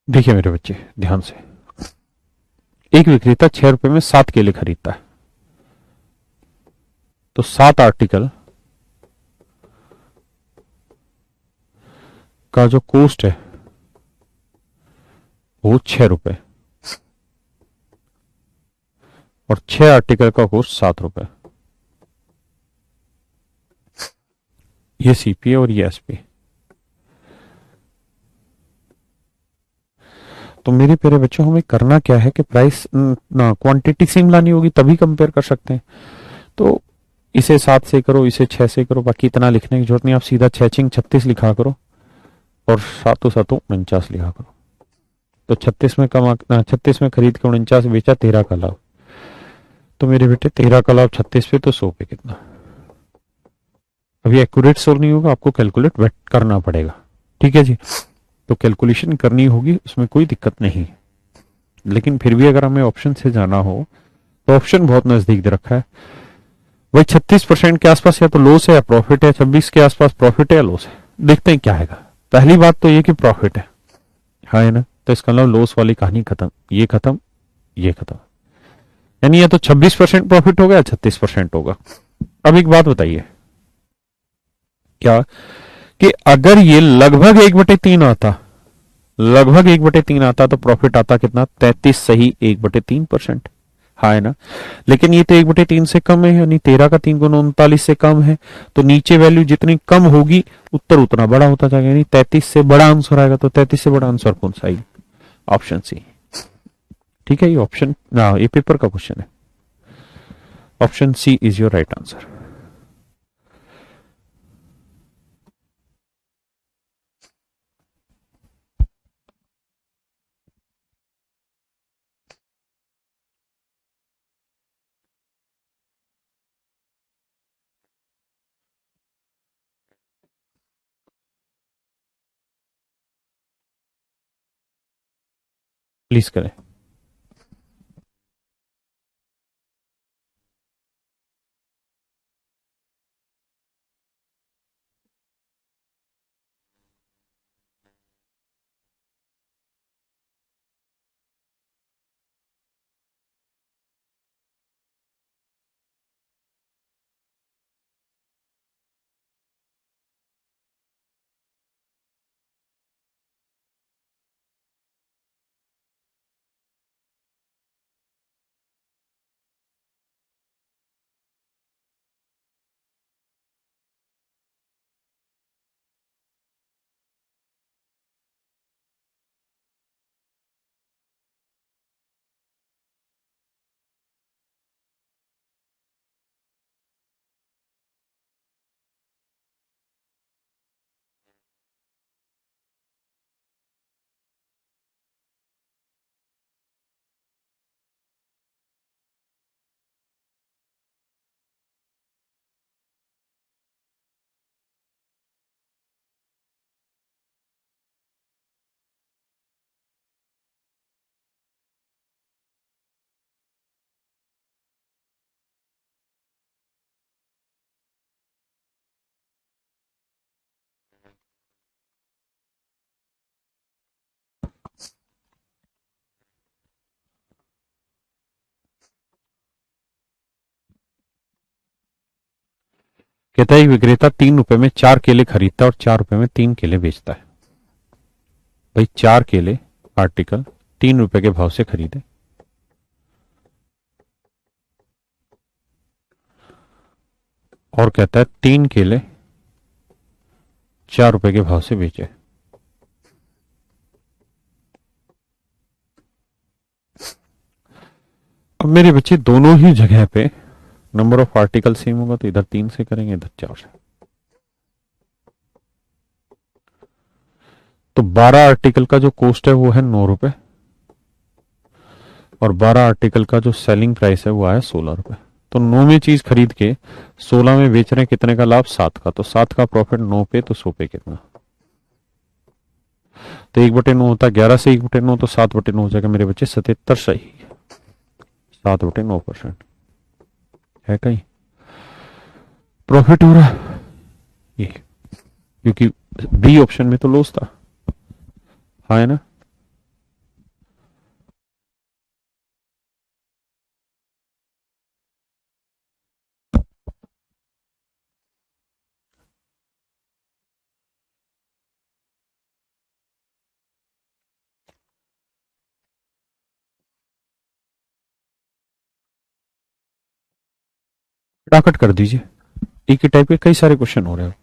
A: देखिए मेरे बच्चे ध्यान से, एक विक्रेता 6 रुपए में 7 केले खरीदता है, तो 7 आर्टिकल का जो कॉस्ट है वो 6 रुपए और 6 आर्टिकल का कॉस्ट 7 रुपए। ये सीपी और ये एसपी। तो मेरे प्यारे बच्चों हमें करना क्या है कि प्राइस ना क्वांटिटी सेम लानी होगी, तभी कंपेयर कर सकते हैं। तो इसे 7 से करो, इसे 6 से करो, बाकी इतना लिखने की जरूरत नहीं, आप सीधा 6 36 लिखा करो और 7 7 49 लिखा करो। तो 36 में 36 में खरीद के 49 बेचा, 13 का लाभ। तो मेरे बेटे 13 का लाभ 36 पे, तो 100 पे कितना। अभी एक्यूरेट सोल्व नहीं होगा, आपको कैलकुलेट करना पड़ेगा, ठीक है जी। तो कैलकुलेशन करनी होगी, उसमें कोई दिक्कत नहीं। लेकिन फिर भी अगर हमें ऑप्शन से जाना हो तो ऑप्शन बहुत नजदीक दे रखा है। वही 36% के आसपास या तो लॉस है या प्रॉफिट है, 26 के आसपास प्रॉफिट है या लॉस है। देखते हैं क्या आएगा। पहली बात तो ये कि प्रॉफिट है ना, तो इसका मतलब लॉस वाली कहानी खत्म, ये खत्म, ये खत्म। यानी या तो 26% प्रॉफिट होगा या 36% होगा। अब एक बात बताइए, क्या कि अगर ये लगभग 1/3 आता, लगभग 1/3 आता तो प्रॉफिट आता कितना, 33 सही 1/3%। हाँ है ना। लेकिन ये तो 1/3 से कम है, यानी 13 का 3 गुना 39 से कम है। तो नीचे वैल्यू जितनी कम होगी उत्तर उतना बड़ा होता जाएगा, यानी 33 से बड़ा आंसर आएगा। तो 33 से बड़ा आंसर कौन सा आएगा, ऑप्शन सी। ठीक है, ये ऑप्शन ना, ये पेपर का क्वेश्चन है। Option C is your right answer. Please करें। कहता है विक्रेता 3 रुपए में 4 केले खरीदता है और 4 रुपए में 3 केले बेचता है। भाई 4 केले आर्टिकल 3 रुपए के भाव से खरीदे, और कहता है 3 केले 4 रुपए के भाव से बेचे। अब मेरे बच्चे दोनों ही जगह पे नंबर ऑफ आर्टिकल सेम होगा, तो इधर 3 से करेंगे, इधर 4 से। तो 12 आर्टिकल का जो कॉस्ट है वो है 9 रुपए, और 12 आर्टिकल का जो सेलिंग प्राइस है वो आया 16 रुपए। तो 9 में चीज खरीद के 16 में बेच रहे हैं, कितने का लाभ, 7 का। तो 7 का प्रॉफिट 9 पे, तो 100 पे कितना। तो 1/9 होता है 11 से 1/9, तो 7/9 हो जाएगा मेरे बच्चे 77 सही। 7/9% है कहीं प्रॉफिट हो रहा है ये, क्योंकि बी ऑप्शन में तो लॉस था। हाँ है ना। फटाफट कर दीजिए, एक ही टाइप के कई सारे क्वेश्चन हो रहे हैं।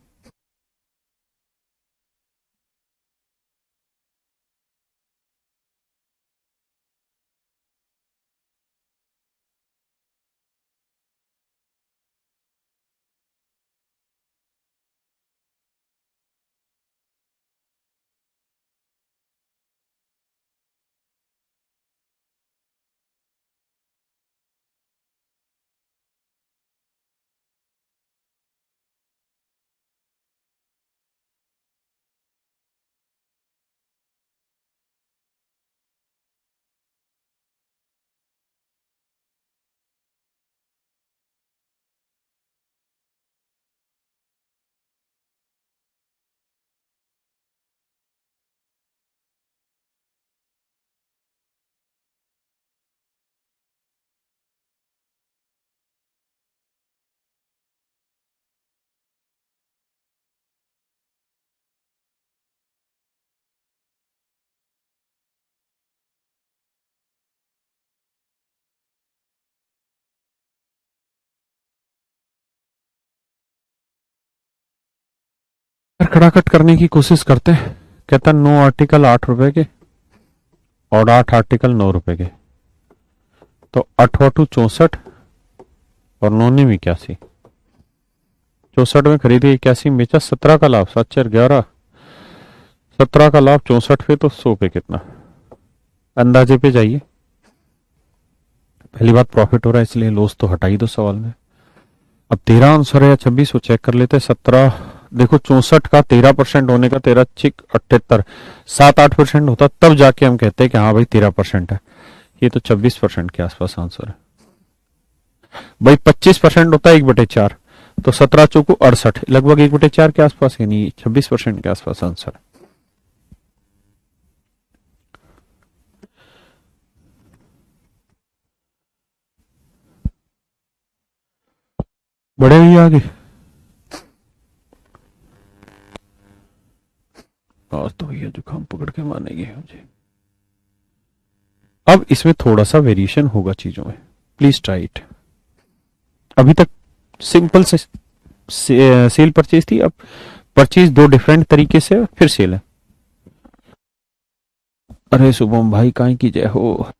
A: खड़ाखट करने की कोशिश करते हैं। कहता 9 आर्टिकल 8 रुपए के और 8 आर्टिकल 9 रुपए के, तो 8×8 = 64 और 9 में 81। 64 में खरीदे 81 में बेचा, 17 का लाभ, 7×4 = 11। 17 का लाभ 64 पे, तो 100 पे कितना? अंदाजे पे जाइए। पहली बात प्रॉफिट हो रहा है इसलिए लॉस तो हटा ही दो सवाल में। अब 13 आंसर है या 26 वो चेक कर लेते हैं। 17 देखो 64 का 13% होने का 13×6 = 78, 7-8% होता तब जाके हम कहते हैं कि हाँ भाई 13% है। ये तो 26% के आसपास आंसर है भाई। 25% होता है 1/4, तो 17×4 = 68, लगभग 1/4 के आसपास, यानी 26% के आसपास आंसर है। बढ़े ही आगे। आज तो भैया जुकाम पकड़ के मानेंगे मुझे। अब इसमें थोड़ा सा वेरिएशन होगा चीजों में, प्लीज ट्राई इट। अभी तक सिंपल से सेल परचेज थी, अब परचेज दो डिफरेंट तरीके से फिर सेल है। अरे शुभम भाई काहे की जय हो।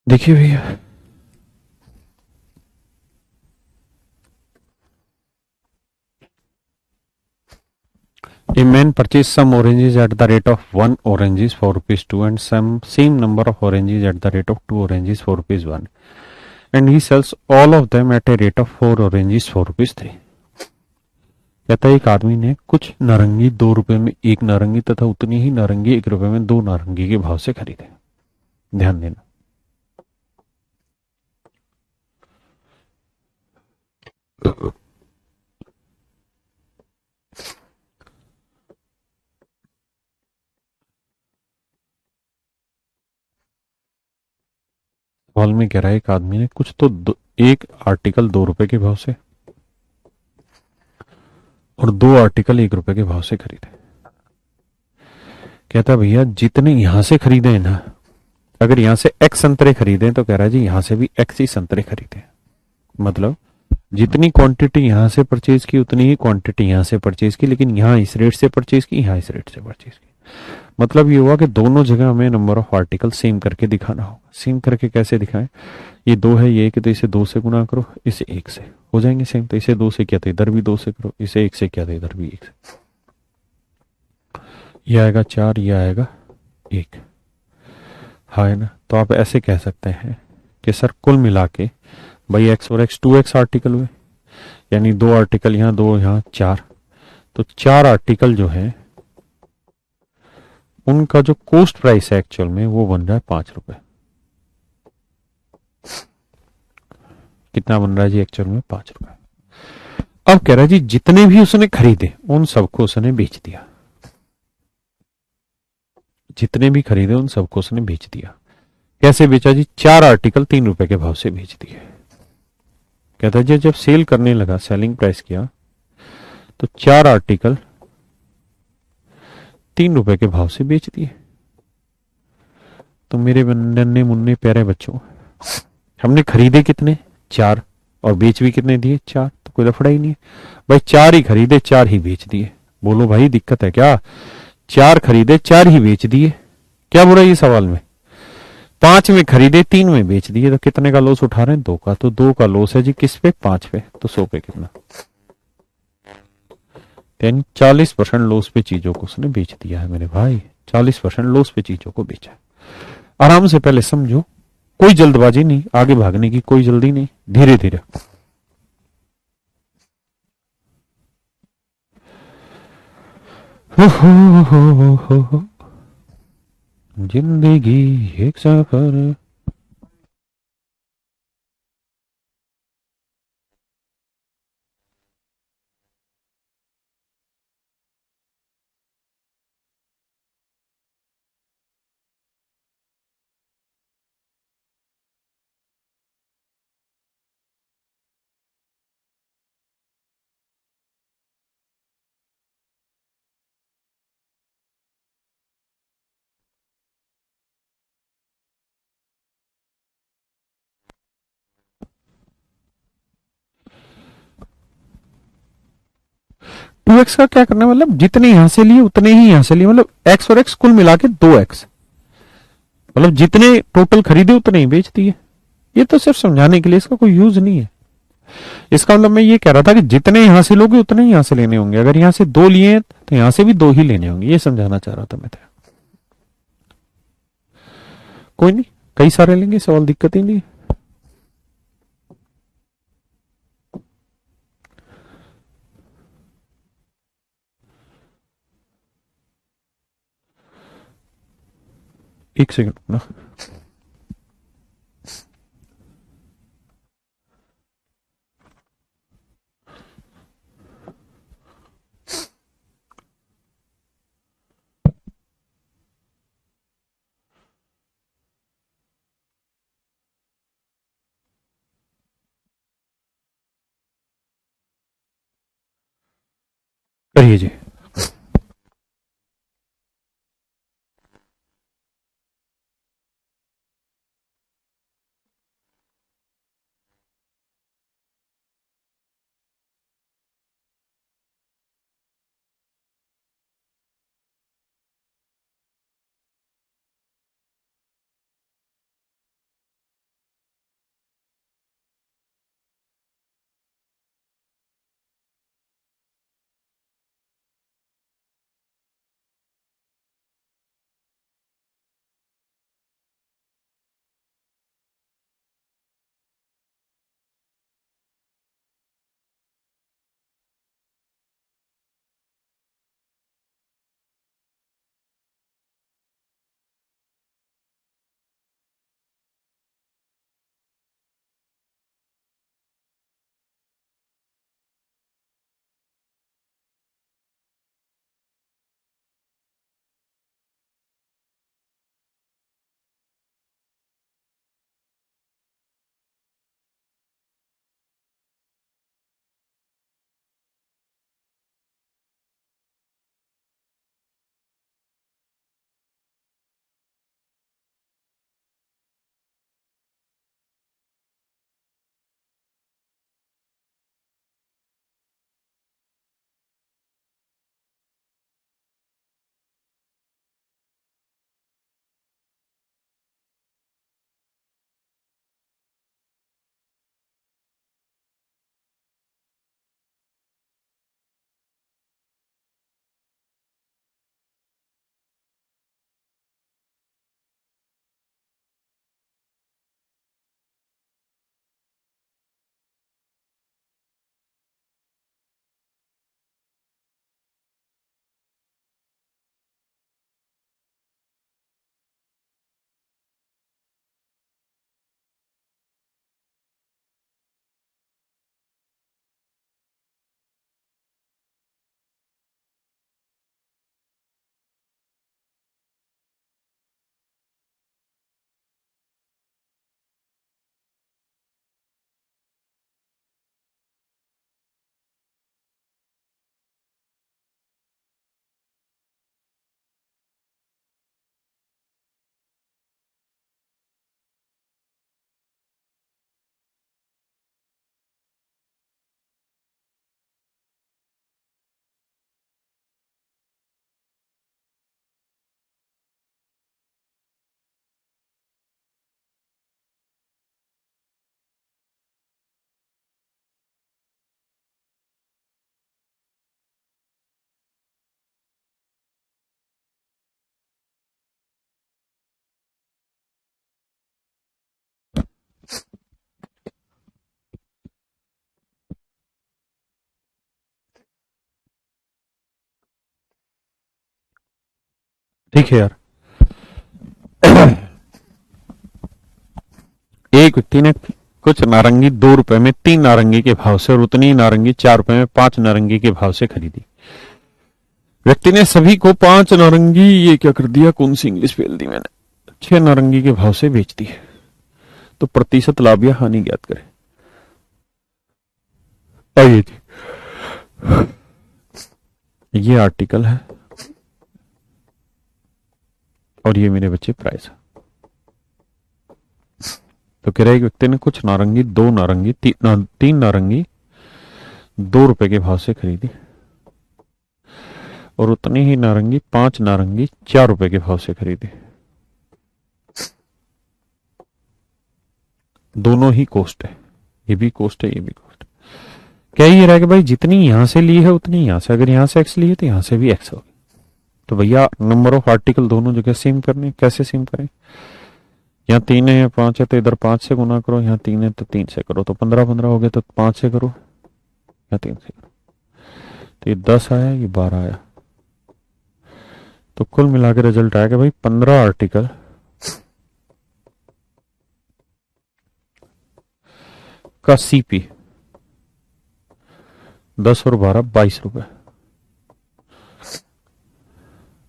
A: देखिए भैया, a man purchased some oranges at the rate of 1 oranges for rupees 2 and some same number of oranges at the rate of 2 oranges for rupees 1, and he sells all of them at a rate of 4 oranges for rupees 3। कहता है एक आदमी ने कुछ नारंगी 2 रुपए में एक नारंगी तथा उतनी ही नारंगी 1 रुपए में 2 नारंगी के भाव से खरीदे। ध्यान देना, हॉल में कह रहा है एक आदमी ने कुछ तो एक आर्टिकल 2 रुपए के भाव से और 2 आर्टिकल 1 रुपए के भाव से खरीदे। कहता भैया जितने यहां से खरीदे हैं ना, अगर यहां से एक्स संतरे खरीदे तो कह रहा है जी यहां से भी एक्स ही संतरे खरीदे। मतलब जितनी क्वांटिटी यहां से परचेज की उतनी ही क्वांटिटी यहां से परचेज की, लेकिन यहां इस रेट से परचेज की, यहां इस रेट से परचेज की। मतलब ये हुआ कि दोनों जगह हमें नंबर ऑफ आर्टिकल सेम करके दिखाना होगा। सेम करके कैसे दिखाएं? ये 2 है, ये 1 है, तो इसे 2 से गुना करो, इसे 1 से हो जाएंगे सेम। तो इसे 2 से किया तो इधर भी 2 से करो, इसे 1 से किया तो इधर भी 1 से। ये आएगा 4, ये आएगा 1। हाँ है ना? तो आप ऐसे कह सकते हैं कि सर कुल मिला के भाई एक्स और एक्स 2x आर्टिकल हुए, यानी 2 आर्टिकल यहाँ, 2 यहाँ, 4। तो 4 आर्टिकल जो है उनका जो कॉस्ट प्राइस है एक्चुअल में वो बन रहा है 5 रुपए। कितना बन रहा है जी एक्चुअल में? 5 रुपए। अब कह रहा है जी जितने भी उसने खरीदे उन सबको उसने बेच दिया। जितने भी खरीदे उन सबको उसने बेच दिया। कैसे बेचा जी? 4 आर्टिकल 3 रुपए के भाव से बेच दिए। कहता है जी जब सेल करने लगा, सेलिंग प्राइस किया, तो 4 आर्टिकल 3 रुपए के भाव से बेच दिए। तो मेरे नन्हे मुन्ने प्यारे बच्चों, हमने खरीदे कितने? 4, और बेच भी कितने दिए? 4। तो कोई लफड़ा ही नहीं है भाई। 4 ही खरीदे, 4 ही बेच दिए। बोलो भाई दिक्कत है क्या? 4 खरीदे, 4 ही बेच दिए, क्या बुरा ये सवाल में? 5 में खरीदे, 3 में बेच दिए, तो कितने का लॉस उठा रहे हैं? 2 का। तो 2 का लॉस है जी किस पे? 5 पे। तो 100 पे कितना? 40% लॉस पे चीजों को उसने बेच दिया है मेरे भाई। 40% लॉस पे चीजों को बेचा है। आराम से पहले समझो, कोई जल्दबाजी नहीं, आगे भागने की कोई जल्दी नहीं, धीरे धीरे। हो हो, जिंदगी एक सफर। टू एक्स का क्या करना है? मतलब जितने यहां से लिए उतने ही यहां से लिए, मतलब एक्स और एक्स कुल मिला के 2x। मतलब जितने टोटल खरीदे उतने ही बेच दिए। ये तो सिर्फ समझाने के लिए, इसका कोई यूज नहीं है। इसका मतलब मैं ये कह रहा था कि जितने यहां से लोगे उतने ही यहां से लेने होंगे। अगर यहां से 2 लिए तो यहां से भी 2 ही लेने होंगे। ये समझाना चाह रहा था मैं तो। कोई नहीं, कई सारे लेंगे, सवाल दिक्कत ही नहीं। एक सेकंड ना। करिए जी। ठीक है यार। एक व्यक्ति ने कुछ नारंगी 2 रुपए में 3 नारंगी के भाव से और उतनी ही नारंगी 4 रुपए में 5 नारंगी के भाव से खरीदी। व्यक्ति ने सभी को 5 नारंगी, ये क्या कर दिया, कौन सी इंग्लिश फेल दी मैंने, 6 नारंगी के भाव से बेच दी। तो प्रतिशत लाभ या हानि ज्ञात करें। आइए जी, ये आर्टिकल है और ये मेरे बच्चे प्राइस है। तो कह रहे एक व्यक्ति ने कुछ नारंगी, 2 नारंगी, 3 नारंगी 2 रुपए के भाव से खरीदी और उतनी ही नारंगी 5 नारंगी 4 रुपए के भाव से खरीदी। दोनों ही कोस्ट है, ये भी कोस्ट है, ये भी कोस्ट है। क्या ये रहा कि भाई जितनी यहां से ली है उतनी यहां से, अगर यहां से एक्स ली है तो यहां से भी एक्स होगी। तो भैया नंबर ऑफ आर्टिकल दोनों जगह सेम करने, कैसे सेम करें। यहाँ 3 है या 5 है तो इधर 5 से गुना करो, यहाँ 3 है तो 3 से करो, तो 15 हो गया, तो 5 से करो या 3 से करो। तो ये 10 आया, ये 12 आया। तो कुल मिलाकर रिजल्ट आया कि भाई 15 आर्टिकल का सीपी 10 और 12 22 रुपए।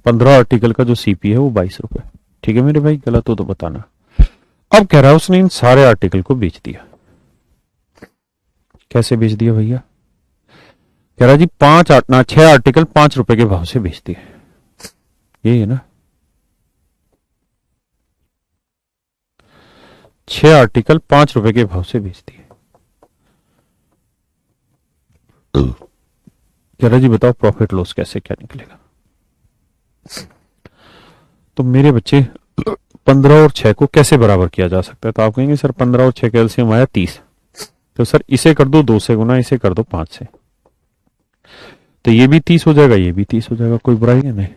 A: 15 आर्टिकल का जो सीपी है वो 22 रुपए। ठीक है मेरे भाई, गलत हो तो बताना। अब कह रहा है उसने इन सारे आर्टिकल को बेच दिया। कैसे बेच दिया भैया। कह रहा जी 6 आर्टिकल 5 रुपए के भाव से बेच दिए। यही है ना, 6 आर्टिकल 5 रुपए के भाव से बेच दिए। कह रहा जी बताओ प्रॉफिट लॉस कैसे क्या निकलेगा। तो मेरे बच्चे 15 और 6 को कैसे बराबर किया जा सकता है। तो आप कहेंगे सर 15 और 6 का एलसीएम आया 30। तो सर इसे कर दो 2 से गुना, इसे कर दो 5 से, तो ये भी 30 हो जाएगा, ये भी 30 हो जाएगा, कोई बुराई है नहीं।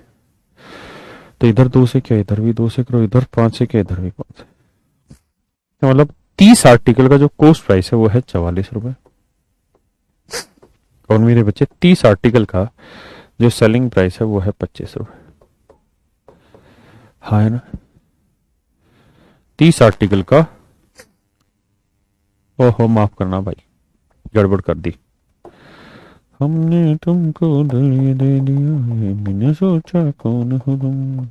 A: तो इधर 2 से क्या, इधर भी 2 से करो, इधर 5 से क्या, इधर भी 5 से। तो मतलब 30 आर्टिकल का जो कॉस्ट प्राइस है वो है 44 रुपए। और मेरे बच्चे 30 आर्टिकल का जो सेलिंग प्राइस है वो है 25 रुपए। हाँ है ना, 30 आर्टिकल का, ओहो माफ करना भाई, गड़बड़ कर दी। हमने तुमको दिल दे दिया, मैंने सोचा कौन हो तुम।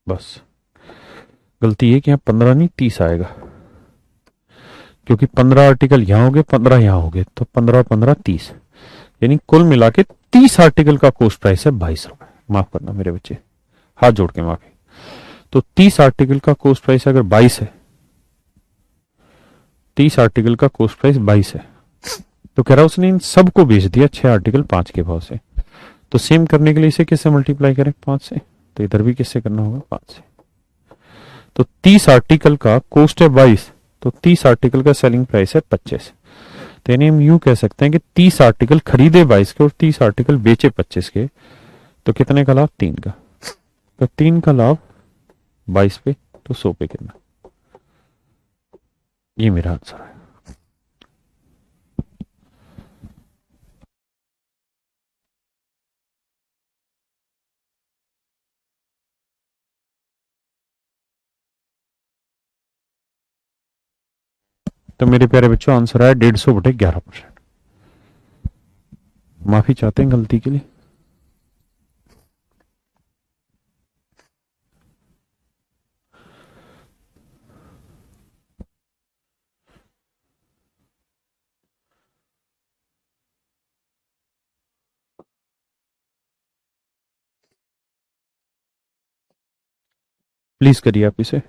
A: बस गलती है कि यहाँ 15 नहीं 30 आएगा, क्योंकि 15 आर्टिकल यहां हो गए, 15 यहां हो गए, तो 15 15 30, यानी कुल मिला के 30 आर्टिकल का कॉस्ट प्राइस है 22 रुपए। माफ करना मेरे बच्चे, हाथ जोड़ के माफी। तो 30 आर्टिकल का कॉस्ट प्राइस अगर 22 है, 30 आर्टिकल का कॉस्ट प्राइस 22 है, तो कह रहा उसने इन सबको बेच दिया 6 आर्टिकल 5 के भाव से। तो सेम करने के लिए इसे किससे मल्टीप्लाई करें, 5 से। तो इधर भी किससे करना होगा, 5 से। तो 30 आर्टिकल का कॉस्ट है 22, तो 30 आर्टिकल का सेलिंग प्राइस है 25। तो यानी हम यूं कह सकते हैं कि 30 आर्टिकल खरीदे 22 के और 30 आर्टिकल बेचे 25 के, तो कितने का लाभ, 3 का। तो 3 का लाभ 22 पे, तो 100 पे कितना। ये मेरा आंसर है। तो मेरे प्यारे बच्चों आंसर आया 150/11%। माफी चाहते हैं गलती के लिए। प्लीज करिए आप इसे।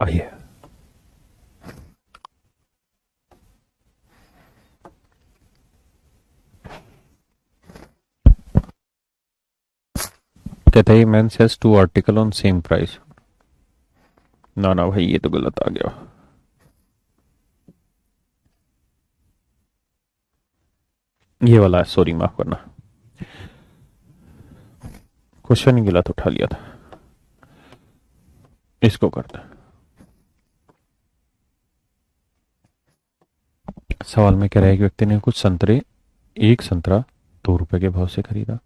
A: आइए, कहते हैं मैन सेज two article on same price. ना ना भाई, ये तो गलत आ गया। ये वाला है, सॉरी माफ करना, क्वेश्चन ही गलत उठा लिया था। इसको करते हैं। सवाल में कह रहा है कि व्यक्ति ने कुछ संतरे, एक संतरा 2 रुपए के भाव से खरीदा,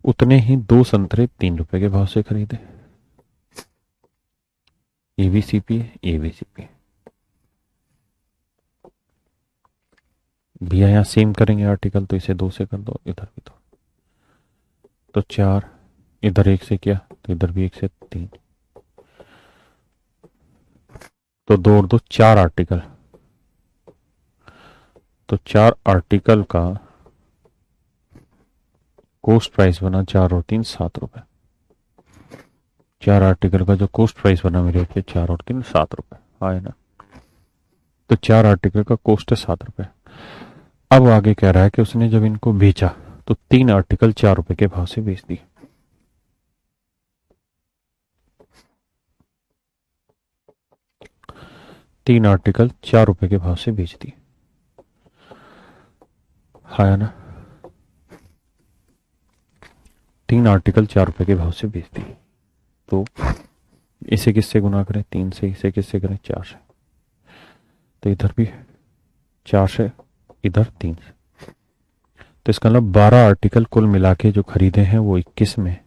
A: उतने ही 2 संतरे 3 रुपए के भाव से खरीदे। एबीसीपी एबीसीपी भैया यहां सेम करेंगे आर्टिकल, तो इसे 2 से कर दो, इधर भी तो 4, इधर 1 से किया तो इधर भी 1 से 3, तो 2 और 2 4 आर्टिकल, तो 4 आर्टिकल का कॉस्ट प्राइस बना 4 और 3 7 रुपए। 4 आर्टिकल का जो कॉस्ट प्राइस बना मेरे पे 4 और 3 7 रुपए, हाँ है ना। तो 4 आर्टिकल का कॉस्ट है 7 रुपए। अब आगे कह रहा है कि उसने जब इनको बेचा तो 3 आर्टिकल 4 रुपए के भाव से बेच दिए। तीन आर्टिकल 4 रुपए के भाव से बेच दिए, है ना। 3 आर्टिकल 4 रुपए के भाव से बेच दिए, तो इसे किससे गुना करें? 3 से। इसे किससे करें? 4 से। तो इधर भी 4 से, इधर 3 से। तो इसका मतलब 12 आर्टिकल कुल मिला के जो खरीदे हैं वो 21 में,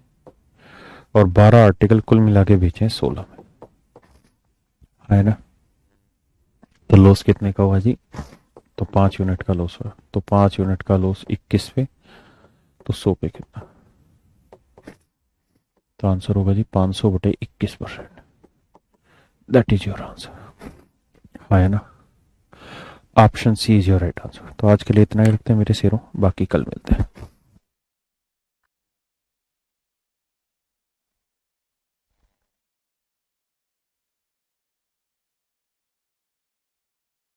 A: और 12 आर्टिकल कुल मिला के बेचे हैं 16 में, है ना। तो लॉस कितने का हुआ जी? तो 5 यूनिट का लॉस हुआ। तो 5 यूनिट का लॉस 21 पे, तो 100 पे कितना? तो आंसर होगा जी 500/21%। दैट इज योर आंसर, है ना। Option C is your right answer. तो आज के लिए इतना ही रखते हैं मेरे शेरों, बाकी कल मिलते हैं।